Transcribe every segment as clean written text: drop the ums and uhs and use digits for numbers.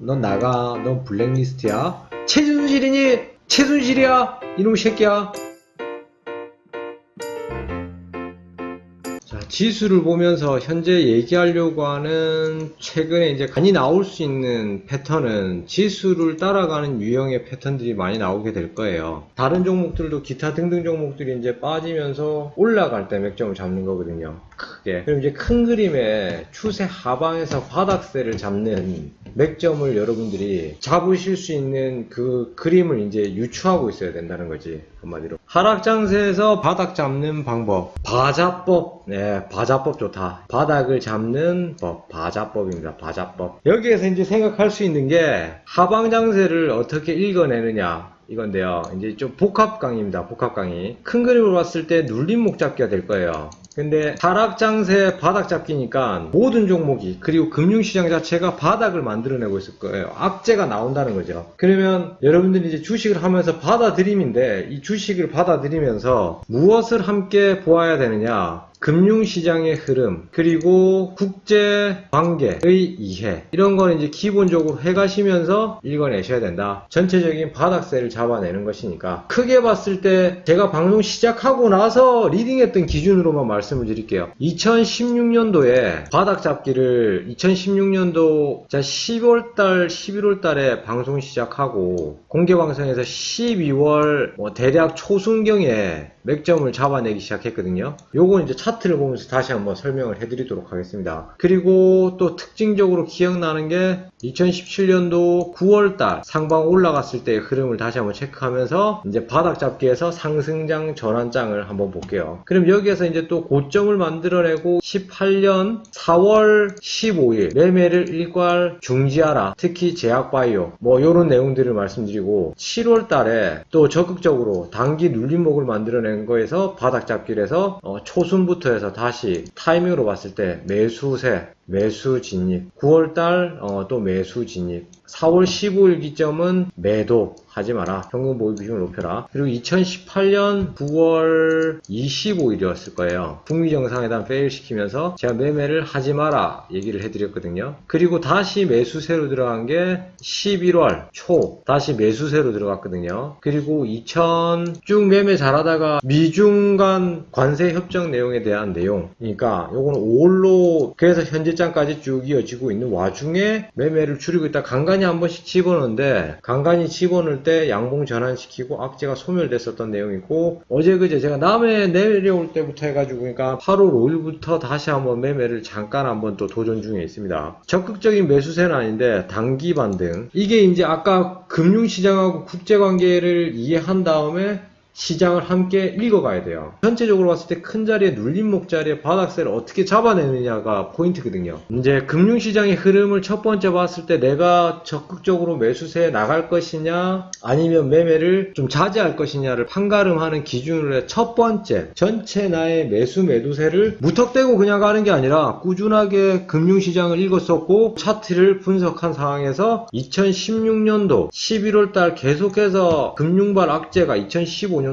넌 나가. 넌 블랙리스트야. 최순실이니? 최순실이야? 이놈의 새끼야. 자, 지수를 보면서 현재 얘기하려고 하는 최근에 이제 많이 나올 수 있는 패턴은 지수를 따라가는 유형의 패턴들이 많이 나오게 될 거예요. 다른 종목들도 기타 등등 종목들이 이제 빠지면서 올라갈 때 맥점을 잡는 거거든요. 크게. 그럼 이제 큰 그림의 추세 하방에서 바닥세를 잡는 맥점을 여러분들이 잡으실 수 있는 그 그림을 이제 유추하고 있어야 된다는 거지. 한마디로. 하락장세에서 바닥 잡는 방법. 바자법. 네, 바자법 좋다. 바닥을 잡는 법. 바자법입니다. 바자법. 여기에서 이제 생각할 수 있는 게 하방장세를 어떻게 읽어내느냐. 이건데요. 이제 좀 복합 강의입니다. 복합 강의. 큰 그림으로 봤을 때 눌림목 잡기가 될 거예요. 근데 하락장세 바닥 잡기니까 모든 종목이 그리고 금융시장 자체가 바닥을 만들어내고 있을 거예요. 악재가 나온다는 거죠. 그러면 여러분들이 이제 주식을 하면서 받아들임인데 이 주식을 받아들이면서 무엇을 함께 보아야 되느냐. 금융시장의 흐름, 그리고 국제관계의 이해, 이런 거는 이제 기본적으로 해가시면서 읽어내셔야 된다. 전체적인 바닥세를 잡아내는 것이니까. 크게 봤을 때 제가 방송 시작하고 나서 리딩했던 기준으로만 말씀을 드릴게요. 2016년도에 바닥 잡기를 2016년도 10월달, 11월달에 방송 시작하고 공개방송에서 12월 대략 초순경에 맥점을 잡아내기 시작했거든요. 요건 이제 차트를 보면서 다시 한번 설명을 해드리도록 하겠습니다. 그리고 또 특징적으로 기억나는 게 2017년도 9월달 상방 올라갔을 때의 흐름을 다시 한번 체크하면서 이제 바닥 잡기에서 상승장 전환장을 한번 볼게요. 그럼 여기에서 이제 또 고점을 만들어내고 18년 4월 15일 매매를 일괄 중지하라. 특히 제약바이오 요런 내용들을 말씀드리고 7월달에 또 적극적으로 단기 눌림목을 만들어낸 거에서 바닥 잡기를 해서 초순부터 해서 다시 타이밍으로 봤을 때 매수세, 매수 진입, 9월달 또 매수 진입, 4월 15일 기점은 매도 하지 마라. 현금 보유 비중을 높여라. 그리고 2018년 9월 25일이었을 거예요. 북미 정상회담 페일 시키면서 제가 매매를 하지 마라 얘기를 해드렸거든요. 그리고 다시 매수세로 들어간 게 11월 초 다시 매수세로 들어갔거든요. 그리고 쭉 매매 잘하다가 미중 간 관세 협정 내용에 대한 내용. 그러니까 요거는 5월로 그래서 현재장까지 쭉 이어지고 있는 와중에 매매를 줄이고 있다. 간간히 한 번씩 집어넣는데 간간히 집어넣을 때 양봉 전환시키고 악재가 소멸됐었던 내용이고 어제 그제 제가 남해 내려올 때부터 해가지고 그러니까 8월 5일부터 다시 한번 매매를 잠깐 한번 또 도전 중에 있습니다. 적극적인 매수세는 아닌데 단기 반등. 이게 이제 아까 금융시장하고 국제관계를 이해한 다음에 시장을 함께 읽어가야 돼요. 전체적으로 봤을 때 큰 자리에 눌림목 자리에 바닥세를 어떻게 잡아내느냐가 포인트거든요. 이제 금융시장의 흐름을 첫 번째 봤을 때 내가 적극적으로 매수세에 나갈 것이냐 아니면 매매를 좀 자제할 것이냐를 판가름하는 기준으로 해 첫 번째 전체 나의 매수 매도세를 무턱대고 그냥 가는 게 아니라 꾸준하게 금융시장을 읽었었고 차트를 분석한 상황에서 2016년도 11월달 계속해서 금융발 악재가 2015년도부터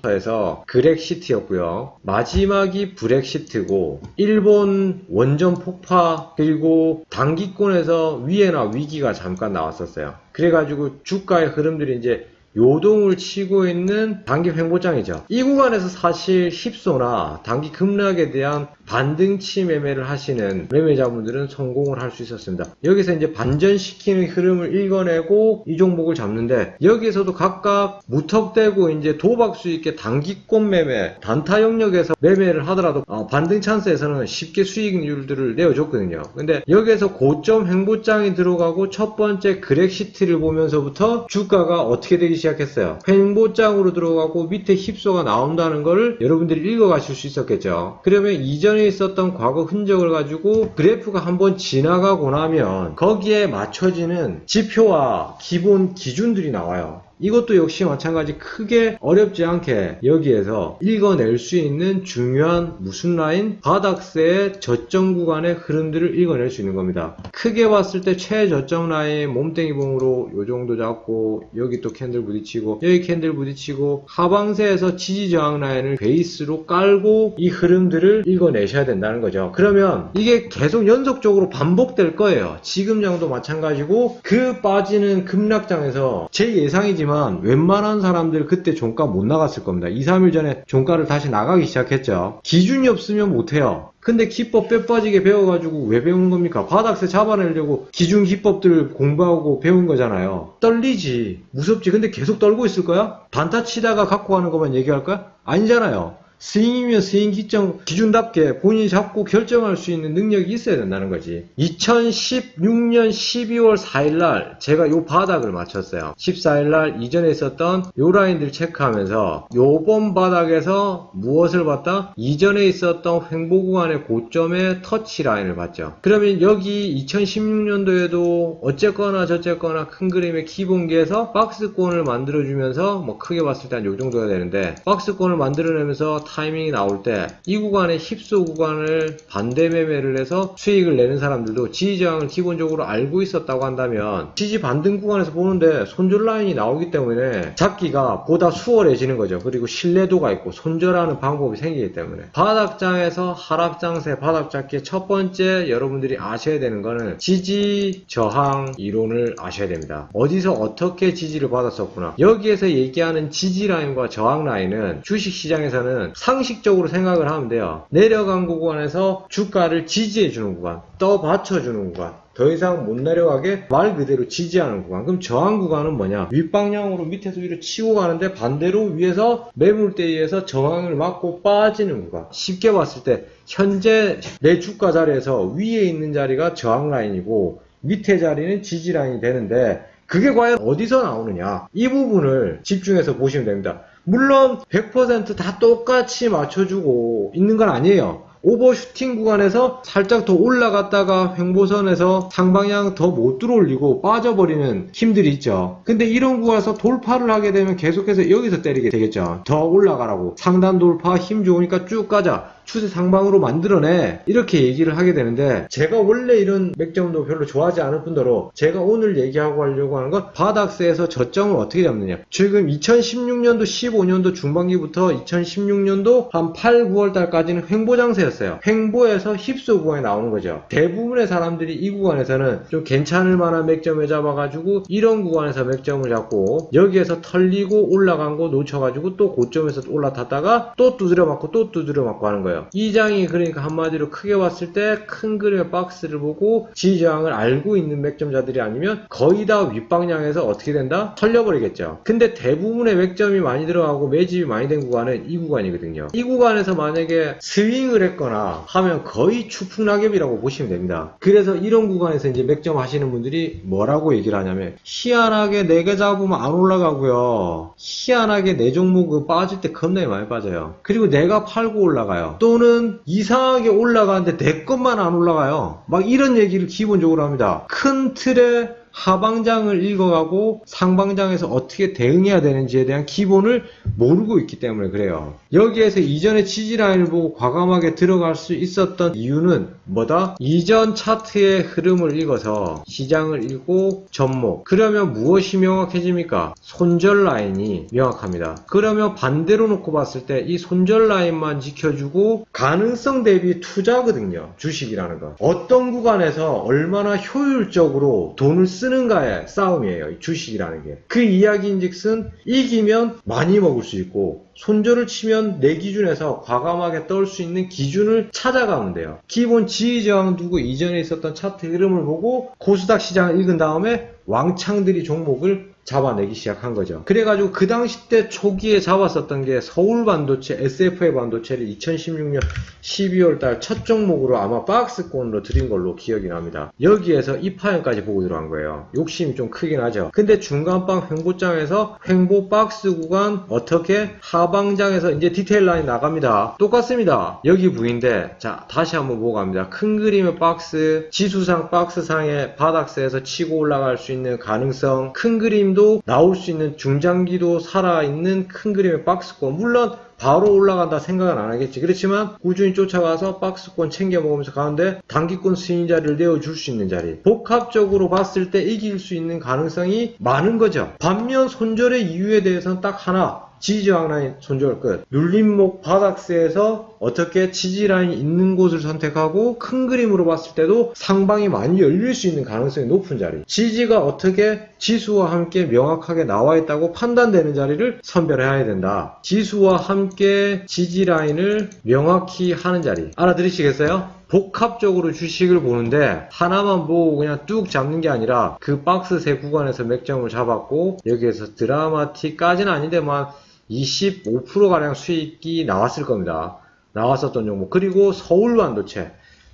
해서 그렉시트였고요. 마지막이 브렉시트고 일본 원전 폭파 그리고 단기권에서 위해나 위기가 잠깐 나왔었어요. 그래가지고 주가의 흐름들이 이제 요동을 치고 있는 단기 횡보장이죠. 이 구간에서 사실 힙소나 단기 급락에 대한 반등치 매매를 하시는 매매자분들은 성공을 할 수 있었습니다. 여기서 이제 반전시키는 흐름을 읽어내고 이 종목을 잡는데 여기에서도 각각 무턱대고 이제 도박수 있게 단기권 매매, 단타 영역에서 매매를 하더라도 반등 찬스에서는 쉽게 수익률들을 내어줬거든요. 근데 여기에서 고점 횡보장이 들어가고 첫 번째 그렉시트를 보면서부터 주가가 어떻게 되기 시작했어요. 횡보장으로 들어가고 밑에 힙소가 나온다는 걸 여러분들이 읽어가실 수 있었겠죠. 그러면 이전에 있었던 과거 흔적을 가지고 그래프가 한번 지나가고 나면 거기에 맞춰지는 지표와 기본 기준들이 나와요. 이것도 역시 마찬가지 크게 어렵지 않게 여기에서 읽어낼 수 있는 중요한 무슨 라인? 바닥세의 저점 구간의 흐름들을 읽어낼 수 있는 겁니다. 크게 봤을 때 최저점 라인 몸땡이 봉으로 요 정도 잡고 여기 또 캔들 부딪히고 여기 캔들 부딪히고 하방세에서 지지 저항 라인을 베이스로 깔고 이 흐름들을 읽어내셔야 된다는 거죠. 그러면 이게 계속 연속적으로 반복될 거예요. 지금장도 마찬가지고 그 빠지는 급락장에서 제 예상이지만 웬만한 사람들 그때 종가 못 나갔을 겁니다. 2, 3일 전에 종가를 다시 나가기 시작했죠. 기준이 없으면 못해요. 근데 기법 뼈 빠지게 배워가지고 왜 배운 겁니까? 바닥세 잡아내려고 기준 기법들 공부하고 배운 거잖아요. 떨리지, 무섭지. 근데 계속 떨고 있을 거야? 단타 치다가 갖고 가는 것만 얘기할 거야? 아니잖아요. 스윙이면 스윙 기준답게 본인이 잡고 결정할 수 있는 능력이 있어야 된다는 거지. 2016년 12월 4일날 제가 요 바닥을 맞췄어요. 14일날 이전에 있었던 요 라인들 체크하면서 요번 바닥에서 무엇을 봤다? 이전에 있었던 횡보 구간의 고점의 터치 라인을 봤죠. 그러면 여기 2016년도에도 어쨌거나 저쨌거나 큰 그림의 기본기에서 박스권을 만들어주면서 뭐 크게 봤을 때 한 요 정도가 되는데 박스권을 만들어내면서 타이밍이 나올 때 이 구간의 힙소 구간을 반대 매매를 해서 수익을 내는 사람들도 지지저항을 기본적으로 알고 있었다고 한다면 지지 반등 구간에서 보는데 손절 라인이 나오기 때문에 잡기가 보다 수월해지는 거죠. 그리고 신뢰도가 있고 손절하는 방법이 생기기 때문에 바닥장에서 하락장세 바닥잡기의 첫 번째 여러분들이 아셔야 되는 거는 지지 저항 이론을 아셔야 됩니다. 어디서 어떻게 지지를 받았었구나. 여기에서 얘기하는 지지 라인과 저항 라인은 주식시장에서는 상식적으로 생각을 하면 돼요. 내려간 구간에서 주가를 지지해주는 구간, 떠받쳐주는 구간, 더 이상 못 내려가게 말 그대로 지지하는 구간. 그럼 저항 구간은 뭐냐? 윗방향으로 밑에서 위로 치고 가는데 반대로 위에서 매물대에 의해서 저항을 맞고 빠지는 구간. 쉽게 봤을 때 현재 내 주가 자리에서 위에 있는 자리가 저항 라인이고 밑에 자리는 지지 라인이 되는데 그게 과연 어디서 나오느냐? 이 부분을 집중해서 보시면 됩니다. 물론 100% 똑같이 맞춰주고 있는 건 아니에요. 오버슈팅 구간에서 살짝 더 올라갔다가 횡보선에서 상방향 더 못 들어올리고 빠져버리는 힘들이 있죠. 근데 이런 구간에서 돌파를 하게 되면 계속해서 여기서 때리게 되겠죠. 더 올라가라고. 상단 돌파 힘 좋으니까 쭉 가자. 추세 상방으로 만들어내. 이렇게 얘기를 하게 되는데 제가 원래 이런 맥점도 별로 좋아하지 않을 뿐더러 제가 오늘 얘기하고 하려고 하는 건 바닥세에서 저점을 어떻게 잡느냐. 지금 2016년도 15년도 중반기부터 2016년도 한 8, 9월 달까지는 횡보장세였어요. 횡보에서 힙소 구간에 나오는 거죠. 대부분의 사람들이 이 구간에서는 좀 괜찮을 만한 맥점을 잡아가지고 이런 구간에서 맥점을 잡고 여기에서 털리고 올라간 거 놓쳐가지고 또 고점에서 올라탔다가 또 두드려 맞고 또 두드려 맞고 하는 거예요. 이 장이 그러니까 한마디로 크게 봤을 때 큰 그림의 박스를 보고 지지저항을 알고 있는 맥점자들이 아니면 거의 다 윗방향에서 어떻게 된다? 털려버리겠죠. 근데 대부분의 맥점이 많이 들어가고 매집이 많이 된 구간은 이 구간이거든요. 이 구간에서 만약에 스윙을 했거나 하면 거의 추풍낙엽이라고 보시면 됩니다. 그래서 이런 구간에서 이제 맥점 하시는 분들이 뭐라고 얘기를 하냐면 희한하게 내가 잡으면 안 올라가고요. 희한하게 내 종목은 빠질 때 겁나게 많이 빠져요. 그리고 내가 팔고 올라가요. 또는 이상하게 올라가는데 내 것만 안 올라가요. 막 이런 얘기를 기본적으로 합니다. 큰 틀에 하방장을 읽어가고 상방장에서 어떻게 대응해야 되는지에 대한 기본을 모르고 있기 때문에 그래요. 여기에서 이전의 지지라인을 보고 과감하게 들어갈 수 있었던 이유는 뭐다? 이전 차트의 흐름을 읽어서 시장을 읽고 접목. 그러면 무엇이 명확해집니까? 손절 라인이 명확합니다. 그러면 반대로 놓고 봤을 때 이 손절 라인만 지켜주고 가능성 대비 투자거든요. 주식이라는 거. 어떤 구간에서 얼마나 효율적으로 돈을 쓰는가의 싸움이에요. 주식이라는 게. 그 이야기인즉슨 이기면 많이 먹을 수 있고 손절을 치면 내 기준에서 과감하게 떨 수 있는 기준을 찾아가면 돼요. 기본 지지저항 두고 이전에 있었던 차트 흐름을 보고 코스닥 시장을 읽은 다음에 왕창들이 종목을 잡아내기 시작한 거죠. 그래가지고 그 당시 때 초기에 잡았었던 게 서울반도체, SFA 반도체를 2016년 12월 달 첫 종목으로 아마 박스권으로 드린 걸로 기억이 납니다. 여기에서 입하연까지 보고 들어간 거예요. 욕심이 좀 크긴 하죠. 근데 중간방 횡보장에서 횡보 박스 구간 어떻게 하방장에서 이제 디테일 라인 나갑니다. 똑같습니다. 여기 부위인데 자 다시 한번 보고 갑니다. 큰 그림의 박스, 지수상 박스상의 바닥세에서 치고 올라갈 수 있는 가능성, 큰 그림 지금도 나올 수 있는 중장기도 살아있는 큰 그림의 박스권, 물론 바로 올라간다 생각은 안 하겠지. 그렇지만 꾸준히 쫓아가서 박스권 챙겨 먹으면서 가는데 단기권 스윙 자리를 내어줄 수 있는 자리, 복합적으로 봤을 때 이길 수 있는 가능성이 많은 거죠. 반면 손절의 이유에 대해서는 딱 하나, 지지저항 라인 손절 끝. 눌림목 바닥세에서 어떻게 지지라인이 있는 곳을 선택하고 큰 그림으로 봤을 때도 상방이 많이 열릴 수 있는 가능성이 높은 자리, 지지가 어떻게 지수와 함께 명확하게 나와 있다고 판단되는 자리를 선별해야 된다. 지수와 함께 지지라인을 명확히 하는 자리, 알아들으시겠어요? 복합적으로 주식을 보는데 하나만 보고 그냥 뚝 잡는 게 아니라 그 박스 세 구간에서 맥점을 잡았고, 여기에서 드라마틱까지는 아닌데 뭐 25%가량 수익이 나왔을 겁니다. 나왔었던 종목. 그리고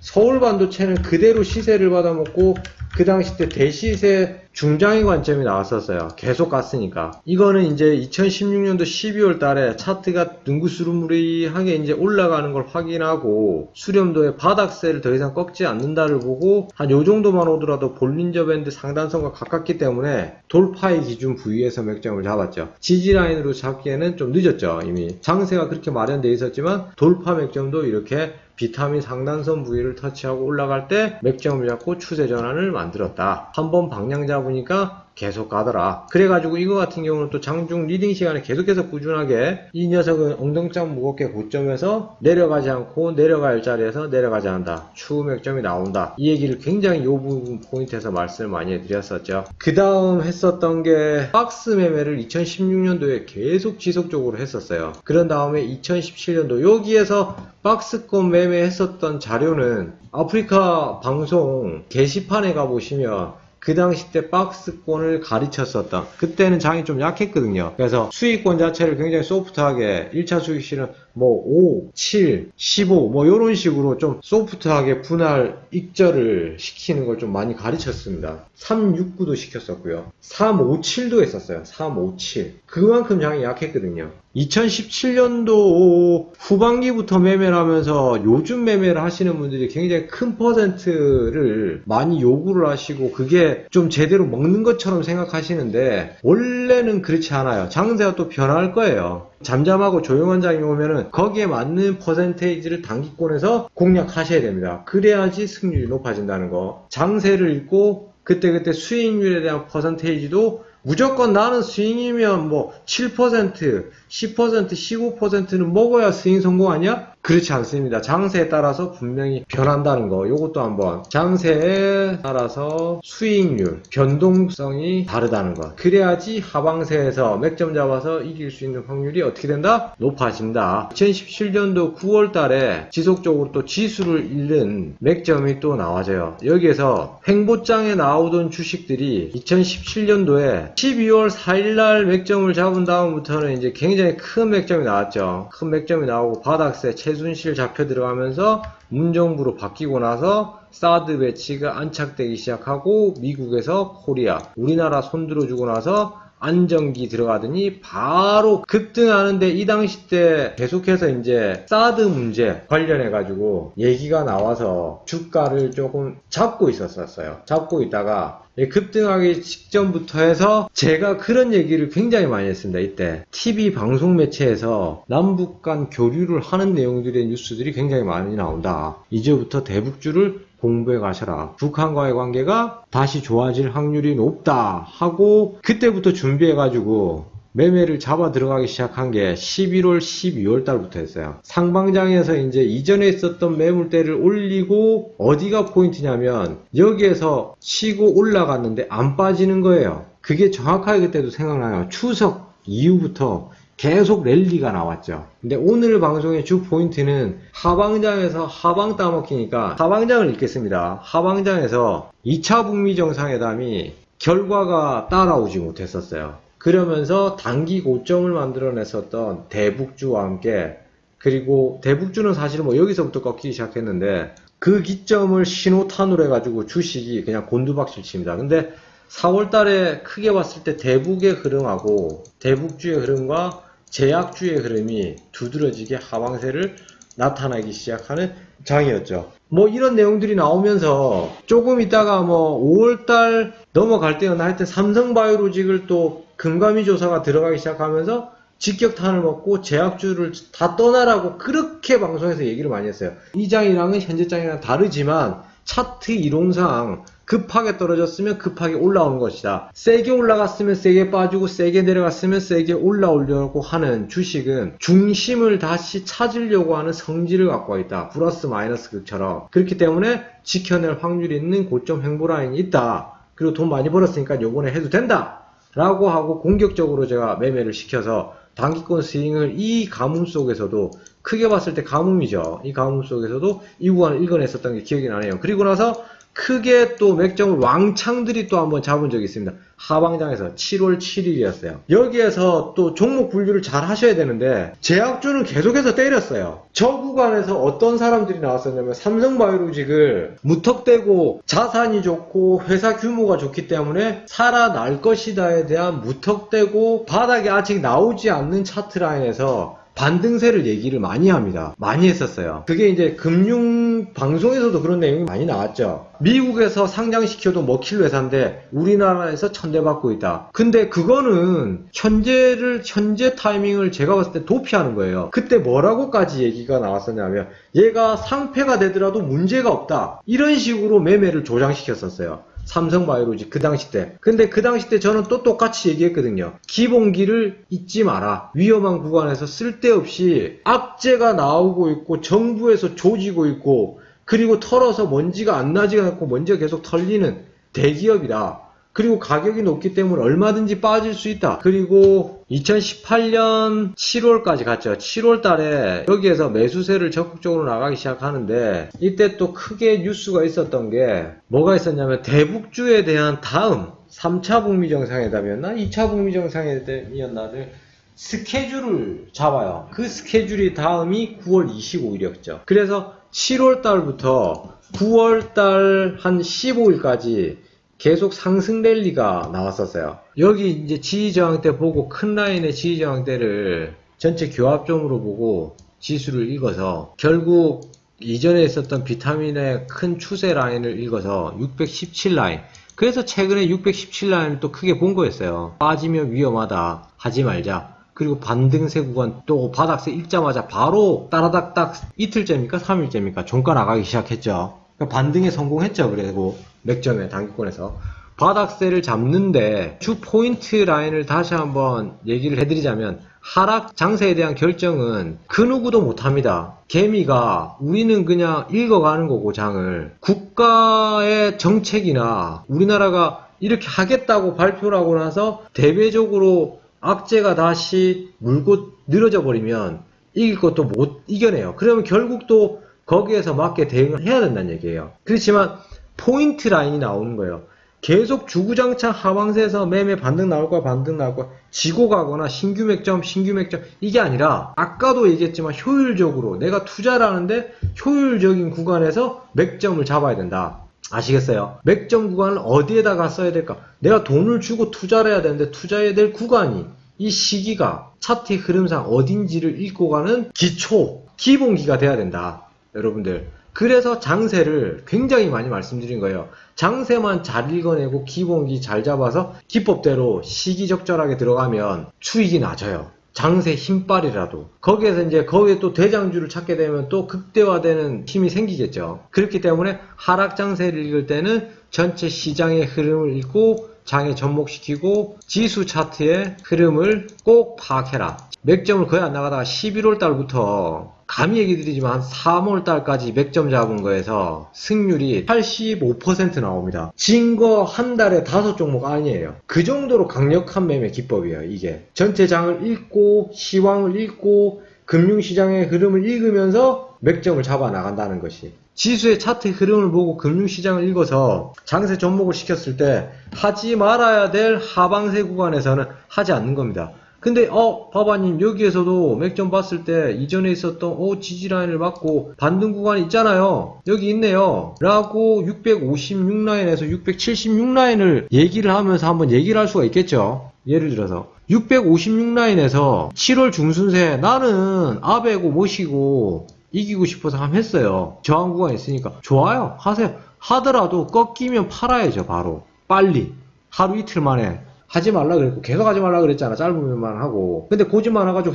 서울반도체는 그대로 시세를 받아먹고 그 당시 때 대시세 중장기 관점이 나왔었어요. 계속 갔으니까. 이거는 이제 2016년도 12월 달에 차트가 둥구스름무리하게 이제 올라가는 걸 확인하고 수렴도의 바닥세를 더 이상 꺾지 않는다를 보고 한 요 정도만 오더라도 볼린저 밴드 상단선과 가깝기 때문에 돌파의 기준 부위에서 맥점을 잡았죠. 지지라인으로 잡기에는 좀 늦었죠. 이미 장세가 그렇게 마련되어 있었지만 돌파 맥점도 이렇게 비타민 상단선 부위를 터치하고 올라갈 때 맥점을 잡고 추세 전환을 만들었다. 한번 방향 잡으니까 계속 가더라. 그래가지고 이거 같은 경우는 또 장중 리딩 시간에 계속해서 꾸준하게 이 녀석은 엉덩장 무겁게 고점에서 내려가지 않고 내려갈 자리에서 내려가지 않는다. 추후 맥점이 나온다. 이 얘기를 굉장히 이 부분 포인트에서 말씀을 많이 해드렸었죠. 그 다음 했었던 게 박스 매매를 2016년도에 계속 지속적으로 했었어요. 그런 다음에 2017년도 여기에서 박스권 매매했었던 자료는 아프리카 방송 게시판에 가보시면 그 당시 때 박스권을 가르쳤었던, 그때는 장이 좀 약했거든요. 그래서 수익권 자체를 굉장히 소프트하게 1차 수익실은 뭐 5, 7, 15 뭐 이런 식으로 좀 소프트하게 분할 익절을 시키는 걸 좀 많이 가르쳤습니다. 369도 시켰었고요. 357도 했었어요. 357. 그만큼 장이 약했거든요. 2017년도 후반기부터 매매를 하면서 요즘 매매를 하시는 분들이 굉장히 큰 퍼센트를 많이 요구를 하시고 그게 좀 제대로 먹는 것처럼 생각하시는데 원래는 그렇지 않아요. 장세가 또 변할 거예요. 잠잠하고 조용한 장이 오면은 거기에 맞는 퍼센테이지를 단기권에서 공략하셔야 됩니다. 그래야지 승률이 높아진다는 거. 장세를 읽고 그때그때 수익률에 대한 퍼센테이지도 무조건 나는 스윙이면 뭐 7%, 10%, 15%는 먹어야 스윙 성공 아니야? 그렇지 않습니다. 장세에 따라서 분명히 변한다는 거. 요것도 한번 장세에 따라서 수익률, 변동성이 다르다는 거. 그래야지 하방세에서 맥점 잡아서 이길 수 있는 확률이 어떻게 된다? 높아진다. 2017년도 9월 달에 지속적으로 또 지수를 잃는 맥점이 또 나와져요. 여기에서 횡보장에 나오던 주식들이 2017년도에 12월 4일날 맥점을 잡은 다음부터는 이제 굉장히 큰 맥점이 나왔죠. 큰 맥점이 나오고 바닥세 최순실 잡혀 들어가면서 문정부로 바뀌고 나서 사드 배치가 안착되기 시작하고 미국에서 코리아, 우리나라 손들어주고 나서 안정기 들어가더니 바로 급등하는데 이 당시 때 계속해서 이제 사드 문제 관련해 가지고 얘기가 나와서 주가를 조금 잡고 있었어요. 잡고 있다가 급등하기 직전부터 해서 제가 그런 얘기를 굉장히 많이 했습니다. 이때 TV 방송 매체에서 남북 간 교류를 하는 내용들의 뉴스들이 굉장히 많이 나온다. 이제부터 대북주를 공부해 가셔라. 북한과의 관계가 다시 좋아질 확률이 높다 하고 그때부터 준비해 가지고 매매를 잡아 들어가기 시작한 게 11월, 12월 달부터 했어요. 상방장에서 이제 이전에 있었던 매물대를 올리고 어디가 포인트냐면 여기에서 치고 올라갔는데 안 빠지는 거예요. 그게 정확하게 그때도 생각나요. 추석 이후부터 계속 랠리가 나왔죠. 근데 오늘 방송의 주 포인트는 하방장에서 하방 따먹히니까 하방장을 읽겠습니다. 하방장에서 2차 북미 정상회담이 결과가 따라오지 못했었어요. 그러면서 단기 고점을 만들어냈었던 대북주와 함께, 그리고 대북주는 사실 뭐 여기서부터 꺾이기 시작했는데 그 기점을 신호탄으로 해가지고 주식이 그냥 곤두박질 칩니다. 근데 4월 달에 크게 봤을 때 대북의 흐름하고 대북주의 흐름과 제약주의 흐름이 두드러지게 하방세를 나타나기 시작하는 장이었죠. 뭐 이런 내용들이 나오면서 조금 있다가 뭐 5월달 넘어갈 때는 하여튼 삼성바이오로직을 또 금감위 조사가 들어가기 시작하면서 직격탄을 먹고 제약주를 다 떠나라고 그렇게 방송에서 얘기를 많이 했어요. 이 장이랑은 현재 장이랑 다르지만 차트 이론상 급하게 떨어졌으면 급하게 올라오는 것이다. 세게 올라갔으면 세게 빠지고 세게 내려갔으면 세게 올라오려고 하는 주식은 중심을 다시 찾으려고 하는 성질을 갖고 있다. 플러스 마이너스 극처럼. 그렇기 때문에 지켜낼 확률이 있는 고점 횡보 라인이 있다. 그리고 돈 많이 벌었으니까 요번에 해도 된다. 라고 하고 공격적으로 제가 매매를 시켜서 단기권 스윙을 이 가뭄 속에서도 크게 봤을 때 가뭄이죠. 이 가뭄 속에서도 이 구간을 읽어냈었던 게 기억이 나네요. 그리고 나서 크게 또 맥점을 왕창들이 또 한번 잡은 적이 있습니다. 하방장에서 7월 7일이었어요. 여기에서 또 종목 분류를 잘 하셔야 되는데 제약주는 계속해서 때렸어요. 저 구간에서 어떤 사람들이 나왔었냐면 삼성바이오로직을 무턱대고 자산이 좋고 회사 규모가 좋기 때문에 살아날 것이다에 대한 무턱대고 바닥에 아직 나오지 않는 차트라인에서 반등세를 얘기를 많이 합니다. 많이 했었어요. 그게 이제 금융 방송에서도 그런 내용이 많이 나왔죠. 미국에서 상장시켜도 먹힐 회사인데 우리나라에서 천대받고 있다. 근데 그거는 현재 타이밍을 제가 봤을 때 도피하는 거예요. 그때 뭐라고까지 얘기가 나왔었냐면 얘가 상폐가 되더라도 문제가 없다. 이런 식으로 매매를 조장시켰었어요. 삼성바이오로직 그 당시 때. 근데 그 당시 때 저는 또 똑같이 얘기했거든요. 기본기를 잊지 마라. 위험한 구간에서 쓸데없이 악재가 나오고 있고 정부에서 조지고 있고 그리고 털어서 먼지가 안 나지가 않고 먼지가 계속 털리는 대기업이다. 그리고 가격이 높기 때문에 얼마든지 빠질 수 있다. 그리고 2018년 7월까지 갔죠. 7월 달에 여기에서 매수세를 적극적으로 나가기 시작하는데 이때 또 크게 뉴스가 있었던 게 뭐가 있었냐면 대북주에 대한 다음 3차 북미 정상회담이었나? 2차 북미 정상회담이었나를 스케줄을 잡아요. 그 스케줄이 다음이 9월 25일이었죠. 그래서 7월 달부터 9월 달 한 15일까지 계속 상승 랠리가 나왔었어요. 여기 이제 지지저항대 보고 큰 라인의 지지저항대를 전체 교합점으로 보고 지수를 읽어서 결국 이전에 있었던 비타민의 큰 추세 라인을 읽어서 617 라인. 그래서 최근에 617 라인을 또 크게 본 거였어요. 빠지면 위험하다. 하지 말자. 그리고 반등세 구간 또 바닥세 읽자마자 바로 따라닥닥 이틀째입니까? 3일째입니까? 종가 나가기 시작했죠. 반등에 성공했죠. 그리고 맥점에 단기권에서 바닥세를 잡는데 주 포인트 라인을 다시 한번 얘기를 해드리자면 하락 장세에 대한 결정은 그 누구도 못합니다. 개미가 우리는 그냥 읽어가는 거고 장을 국가의 정책이나 우리나라가 이렇게 하겠다고 발표를 하고 나서 대외적으로 악재가 다시 물고 늘어져 버리면 이길 것도 못 이겨내요. 그러면 결국 또 거기에서 맞게 대응을 해야 된다는 얘기예요. 그렇지만 포인트 라인이 나오는 거예요. 계속 주구장창 하방세에서 매매 반등 나올 거야 지고 가거나 신규 맥점 이게 아니라 아까도 얘기했지만 효율적으로 내가 투자를 하는데 효율적인 구간에서 맥점을 잡아야 된다. 아시겠어요? 맥점 구간을 어디에다가 써야 될까? 내가 돈을 주고 투자를 해야 되는데 투자해야 될 구간이 이 시기가 차트 흐름상 어딘지를 읽고 가는 기본기가 돼야 된다. 여러분들. 그래서 장세를 굉장히 많이 말씀드린 거예요. 장세만 잘 읽어내고 기본기 잘 잡아서 기법대로 시기적절하게 들어가면 수익이 낮아요. 장세 힘빨이라도. 거기에서 이제 거기에 또 대장주를 찾게 되면 또 극대화되는 힘이 생기겠죠. 그렇기 때문에 하락 장세를 읽을 때는 전체 시장의 흐름을 읽고 장에 접목시키고 지수 차트의 흐름을 꼭 파악해라. 맥점을 거의 안 나가다가 11월 달부터 감히 얘기 드리지만 한 3월 달까지 맥점 잡은 거에서 승률이 85% 나옵니다. 진 거 한 달에 5종목 아니에요. 그 정도로 강력한 매매 기법이에요. 이게 전체 장을 읽고 시황을 읽고 금융시장의 흐름을 읽으면서 맥점을 잡아 나간다는 것이, 지수의 차트 흐름을 보고 금융시장을 읽어서 장세 접목을 시켰을 때 하지 말아야 될 하방세 구간에서는 하지 않는 겁니다. 근데 바바님 여기에서도 맥점 봤을 때 이전에 있었던 지지라인을 맞고 반등 구간이 있잖아요. 여기 있네요. 라고 656라인에서 676라인을 얘기를 하면서 한번 얘기를 할 수가 있겠죠. 예를 들어서 656라인에서 7월 중순새 나는 아베고 모시고 이기고 싶어서 한번 했어요. 저항 구간이 있으니까 좋아요. 하세요. 하더라도 꺾이면 팔아야죠. 바로 빨리 하루 이틀 만에. 하지 말라 그랬고 계속 하지 말라 그랬잖아. 짧으면만 하고. 근데 고지 많아가지고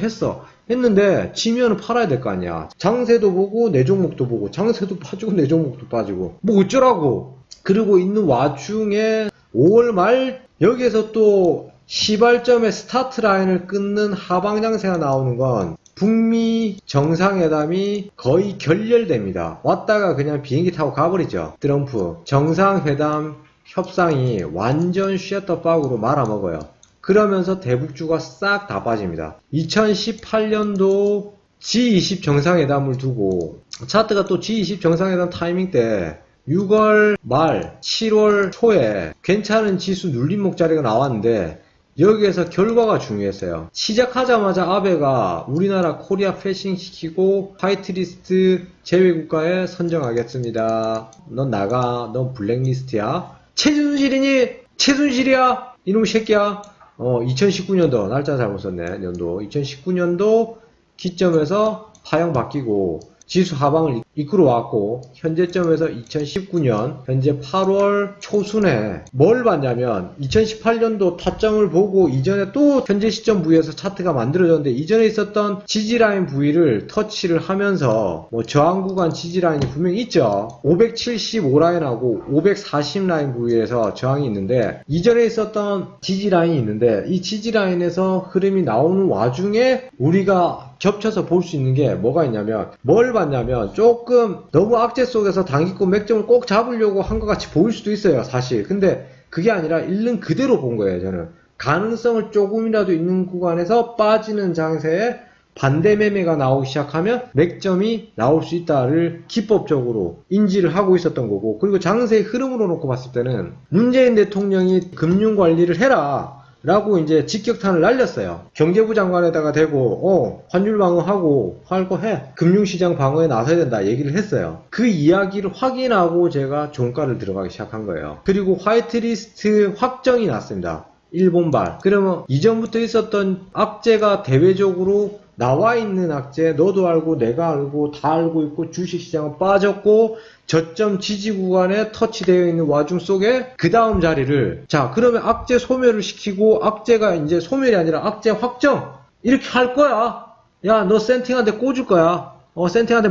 했는데 지면은 팔아야 될 거 아니야. 장세도 보고 내 종목도 보고 장세도 빠지고 내 종목도 빠지고 뭐 어쩌라고. 그러고 있는 와중에 5월 말 여기에서 또 시발점의 스타트 라인을 끊는 하방 장세가 나오는 건 북미 정상회담이 거의 결렬됩니다. 왔다가 그냥 비행기 타고 가버리죠. 트럼프 정상회담 협상이 완전 쉣더박으로 말아먹어요. 그러면서 대북주가 싹 다 빠집니다. 2018년도 G20 정상회담을 두고 차트가 또 G20 정상회담 타이밍 때 6월 말 7월 초에 괜찮은 지수 눌림목 자리가 나왔는데 여기에서 결과가 중요했어요. 시작하자마자 아베가 우리나라 코리아 패싱 시키고 화이트리스트 제외국가에 선정하겠습니다. 넌 나가. 넌 블랙리스트야. 최순실이니? 최순실이야? 이놈 새끼야. 2019년도 날짜 잘못 썼네. 연도 2019년도 기점에서 파형 바뀌고 지수 하방을 이끌어 왔고 현재점에서 2019년 현재 8월 초순에 뭘 봤냐면 2018년도 타점을 보고 이전에 또 현재 시점 부위에서 차트가 만들어졌는데 이전에 있었던 지지라인 부위를 터치를 하면서 뭐 저항 구간 지지라인이 분명히 있죠. 575라인하고 540라인 부위에서 저항이 있는데 이전에 있었던 지지라인이 있는데 이 지지라인에서 흐름이 나오는 와중에 우리가 겹쳐서 볼 수 있는 게 뭐가 있냐면 뭘 봤냐면 조금 너무 악재 속에서 단기권 맥점을 꼭 잡으려고 한 것 같이 보일 수도 있어요 사실. 근데 그게 아니라 있는 그대로 본 거예요. 저는 가능성을 조금이라도 있는 구간에서 빠지는 장세에 반대 매매가 나오기 시작하면 맥점이 나올 수 있다를 기법적으로 인지를 하고 있었던 거고, 그리고 장세의 흐름으로 놓고 봤을 때는 문재인 대통령이 금융관리를 해라 라고 이제 직격탄을 날렸어요. 경제부 장관에다가 대고 환율 방어하고 할 거 해. 금융시장 방어에 나서야 된다 얘기를 했어요. 그 이야기를 확인하고 제가 종가를 들어가기 시작한 거예요. 그리고 화이트리스트 확정이 났습니다. 일본발. 그러면 이전부터 있었던 악재가 대외적으로 나와 있는 악재, 너도 알고 내가 알고 다 알고 있고 주식시장은 빠졌고 저점 지지 구간에 터치되어 있는 와중 속에 그 다음 자리를, 자 그러면 악재 소멸을 시키고 악재가 이제 소멸이 아니라 악재 확정 이렇게 할 거야. 야 너 센팅한테 꽂을 거야. 센팅한테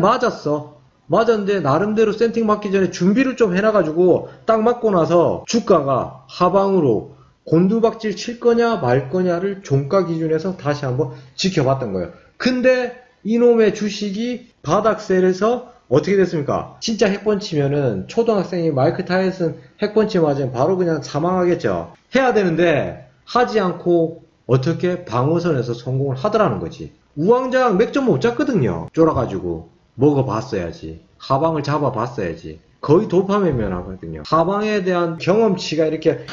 맞았는데 나름대로 센팅 맞기 전에 준비를 좀 해놔가지고 딱 맞고 나서 주가가 하방으로 곤두박질 칠 거냐 말 거냐를 종가 기준에서 다시 한번 지켜봤던 거예요. 근데 이놈의 주식이 바닥셀에서 어떻게 됐습니까? 진짜 핵펀치면은 초등학생이 마이크 타이슨 핵펀치 맞으면 바로 그냥 사망하겠죠. 해야 되는데 하지 않고 어떻게 방어선에서 성공을 하더라는 거지. 우왕좌왕 맥점 못 잡거든요. 쫄아가지고 먹어봤어야지. 하방을 잡아봤어야지. 거의 도파매면 하거든요. 하방에 대한 경험치가 이렇게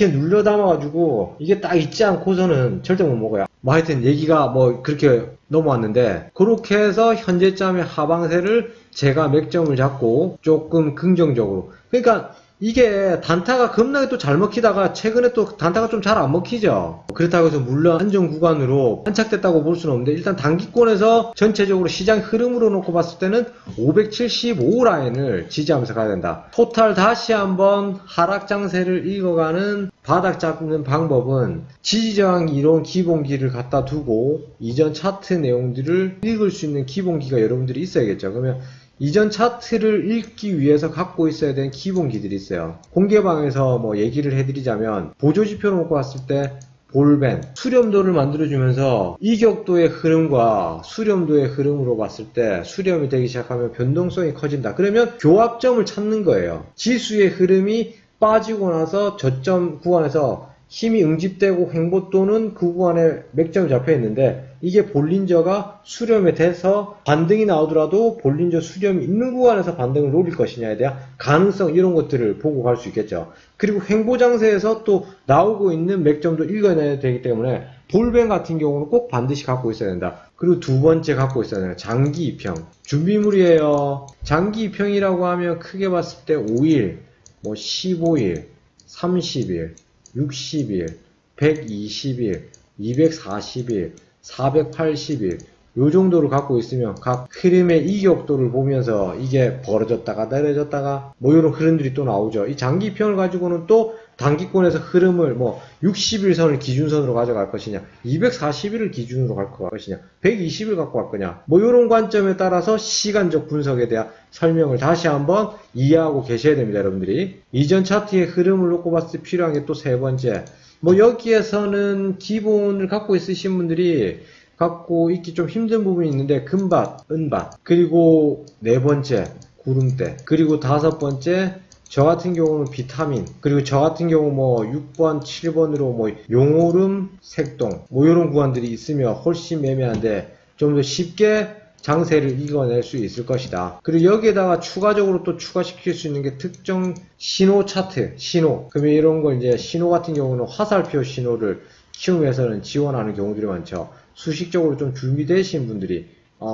눌려 담아가지고 이게 딱 있지 않고서는 절대 못 먹어요. 뭐 하여튼 얘기가 뭐 그렇게 넘어왔는데, 그렇게 해서 현재점의 하방세를 제가 맥점을 잡고 조금 긍정적으로, 그러니까 이게 단타가 겁나게 또 잘 먹히다가 최근에 또 단타가 좀 잘 안 먹히죠. 그렇다고 해서 물론 안정 구간으로 안착됐다고 볼 수는 없는데, 일단 단기권에서 전체적으로 시장 흐름으로 놓고 봤을 때는 575 라인을 지지하면서 가야 된다. 토탈 다시 한번 하락 장세를 읽어가는 바닥 잡는 방법은 지지저항 이론 기본기를 갖다 두고 이전 차트 내용들을 읽을 수 있는 기본기가 여러분들이 있어야겠죠. 그러면 이전 차트를 읽기 위해서 갖고 있어야 되는 기본기들이 있어요. 공개방에서 뭐 얘기를 해드리자면 보조지표로 놓고 봤을 때 볼벤, 수렴도를 만들어주면서 이격도의 흐름과 수렴도의 흐름으로 봤을 때 수렴이 되기 시작하면 변동성이 커진다. 그러면 교합점을 찾는 거예요. 지수의 흐름이 빠지고 나서 저점 구간에서 힘이 응집되고 횡보또는 그 구간에 맥점이 잡혀 있는데, 이게 볼린저가 수렴에 돼서 반등이 나오더라도 볼린저 수렴이 있는 구간에서 반등을 노릴 것이냐에 대한 가능성, 이런 것들을 보고 갈 수 있겠죠. 그리고 횡보장세에서 또 나오고 있는 맥점도 읽어내야 되기 때문에 볼벤 같은 경우는 꼭 반드시 갖고 있어야 된다. 그리고 두 번째 갖고 있어야 된다. 장기 입형. 준비물이에요. 장기 입형이라고 하면 크게 봤을 때 5일, 뭐 15일, 30일, 60일, 120일, 240일, 480일, 요 정도를 갖고 있으면 각 흐름의 이격도를 보면서 이게 벌어졌다가 내려졌다가 뭐 이런 흐름들이 또 나오죠. 이 장기평을 가지고는 또 단기권에서 흐름을 뭐 60일선을 기준선으로 가져갈 것이냐, 240일을 기준으로 갖고 갈 것이냐, 120일 갖고 갈 거냐, 뭐 이런 관점에 따라서 시간적 분석에 대한 설명을 다시 한번 이해하고 계셔야 됩니다, 여러분들이. 이전 차트의 흐름을 놓고 봤을 때 필요한 게 또 세 번째, 뭐 여기에서는 기본을 갖고 있으신 분들이 갖고 있기 좀 힘든 부분이 있는데, 금밭, 은밭, 그리고 네 번째 구름대, 그리고 다섯 번째 저 같은 경우는 비타민, 그리고 저 같은 경우 뭐 6번, 7번으로 뭐 용오름, 색동, 뭐 이런 구간들이 있으면 훨씬 매매한데 좀 더 쉽게 장세를 이겨낼 수 있을 것이다. 그리고 여기에다가 추가적으로 또 추가시킬 수 있는 게 특정 신호 차트, 신호. 그러면 이런 거 이제 신호 같은 경우는 화살표 신호를 키움에서는 지원하는 경우들이 많죠. 수식적으로 좀 준비되신 분들이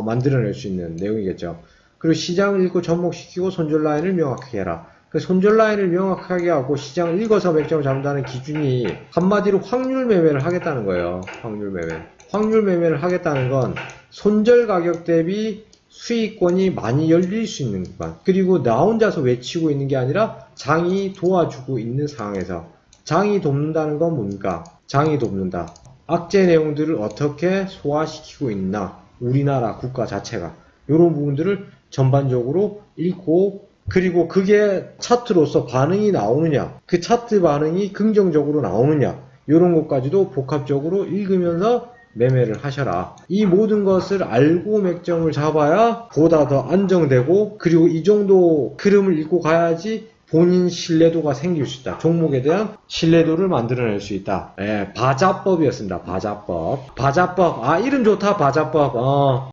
만들어낼 수 있는 내용이겠죠. 그리고 시장을 읽고 접목시키고 손절 라인을 명확하게 해라. 그 손절 라인을 명확하게 하고 시장을 읽어서 맥점을 잡는다는 기준이 한마디로 확률 매매를 하겠다는 거예요. 확률 매매. 확률 매매를 하겠다는 건 손절 가격 대비 수익권이 많이 열릴 수 있는 구간, 그리고 나 혼자서 외치고 있는 게 아니라 장이 도와주고 있는 상황에서. 장이 돕는다는 건 뭡니까? 장이 돕는다. 악재 내용들을 어떻게 소화시키고 있나, 우리나라 국가 자체가. 이런 부분들을 전반적으로 읽고, 그리고 그게 차트로서 반응이 나오느냐, 그 차트 반응이 긍정적으로 나오느냐, 이런 것까지도 복합적으로 읽으면서 매매를 하셔라. 이 모든 것을 알고 맥점을 잡아야 보다 더 안정되고, 그리고 이 정도 흐름을 읽고 가야지 본인 신뢰도가 생길 수 있다. 종목에 대한 신뢰도를 만들어낼 수 있다. 예, 바자법이었습니다. 바자법. 바자법. 아, 이름 좋다. 바자법.